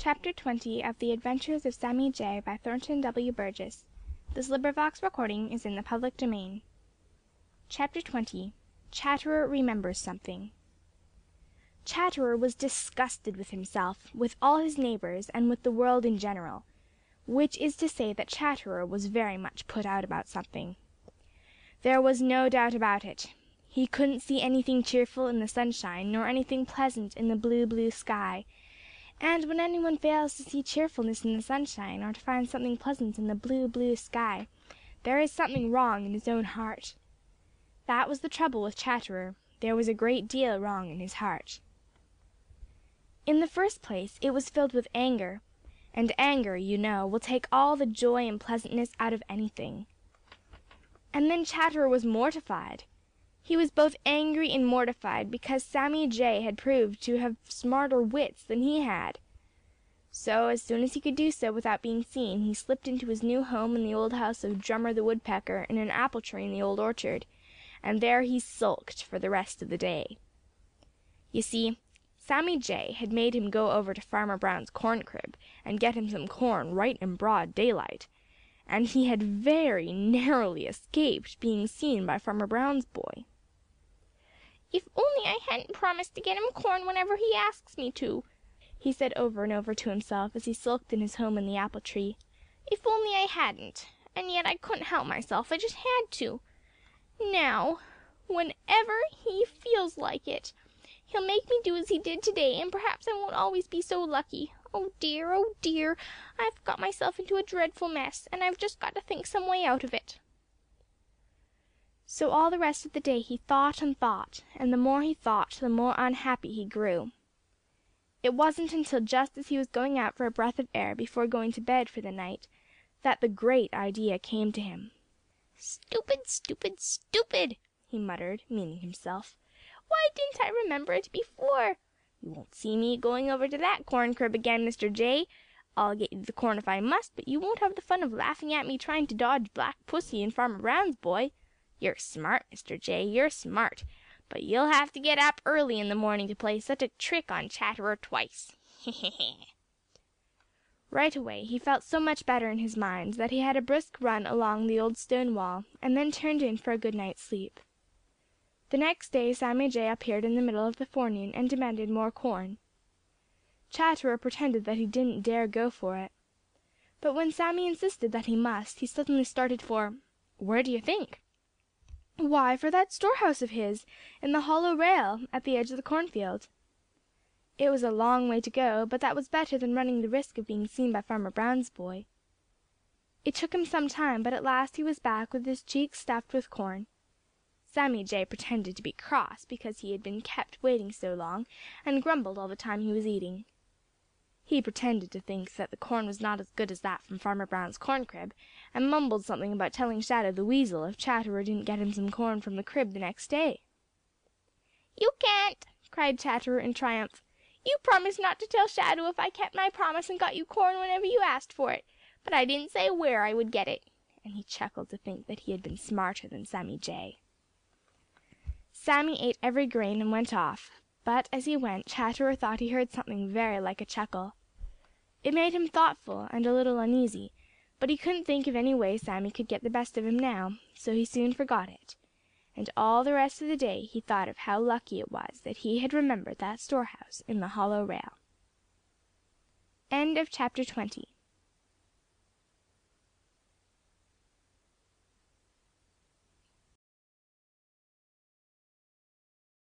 Chapter 20 of The Adventures of Sammy Jay by Thornton W. Burgess. Chapter 20 Chatterer Remembers Something. Chatterer was disgusted with himself, with all his neighbors, and with the world in general, which is to say that Chatterer was very much put out about something. There was no doubt about it. He couldn't see anything cheerful in the sunshine, nor anything pleasant in the blue, blue sky. And when anyone fails to see cheerfulness in the sunshine, or to find something pleasant in the blue, blue sky, there is something wrong in his own heart. That was the trouble with Chatterer. There was a great deal wrong in his heart. In the first place, it was filled with anger, and anger, you know, will take all the joy and pleasantness out of anything. And then Chatterer was mortified. He was both angry and mortified because Sammy Jay had proved to have smarter wits than he had. So, as soon as he could do so without being seen, he slipped into his new home in the old house of Drummer the Woodpecker in an apple tree in the Old Orchard, and there he sulked for the rest of the day. You see, Sammy Jay had made him go over to Farmer Brown's corn crib and get him some corn right in broad daylight, and he had very narrowly escaped being seen by Farmer Brown's boy. "If only I hadn't promised to get him corn whenever he asks me to," he said over and over to himself as he sulked in his home in the apple tree. "If only I hadn't! And yet I couldn't help myself. I just had to. Now, whenever he feels like it, he'll make me do as he did today, and perhaps I won't always be so lucky. Oh dear, I've got myself into a dreadful mess, and I've just got to think some way out of it." So all the rest of the day he thought and thought, and the more he thought, the more unhappy he grew. It wasn't until just as he was going out for a breath of air before going to bed for the night that the great idea came to him. "Stupid, stupid, stupid!" he muttered, meaning himself. "Why didn't I remember it before? You won't see me going over to that corn crib again, Mr. Jay. I'll get you the corn if I must, but you won't have the fun of laughing at me trying to dodge Black Pussy and Farmer Brown's boy. You're smart, Mr. Jay, you're smart, but you'll have to get up early in the morning to play such a trick on Chatterer twice. Right away he felt so much better in his mind that he had a brisk run along the old stone wall, and then turned in for a good night's sleep. The next day Sammy Jay appeared in the middle of the forenoon and demanded more corn. Chatterer pretended that he didn't dare go for it. But when Sammy insisted that he must, he suddenly started for—where do you think? Why, for that storehouse of his, in the hollow rail, at the edge of the cornfield. It was a long way to go, but that was better than running the risk of being seen by Farmer Brown's boy. It took him some time, but at last he was back with his cheeks stuffed with corn. Sammy Jay pretended to be cross because he had been kept waiting so long, and grumbled all the time he was eating. He pretended to think that the corn was not as good as that from Farmer Brown's corn crib, and mumbled something about telling Shadow the Weasel if Chatterer didn't get him some corn from the crib the next day. "You can't!" cried Chatterer in triumph. "You promised not to tell Shadow if I kept my promise and got you corn whenever you asked for it, but I didn't say where I would get it," and he chuckled to think that he had been smarter than Sammy Jay. Sammy ate every grain and went off, but as he went, Chatterer thought he heard something very like a chuckle. It made him thoughtful and a little uneasy, but he couldn't think of any way Sammy could get the best of him now, so he soon forgot it, and all the rest of the day he thought of how lucky it was that he had remembered that storehouse in the hollow rail. Chapter 21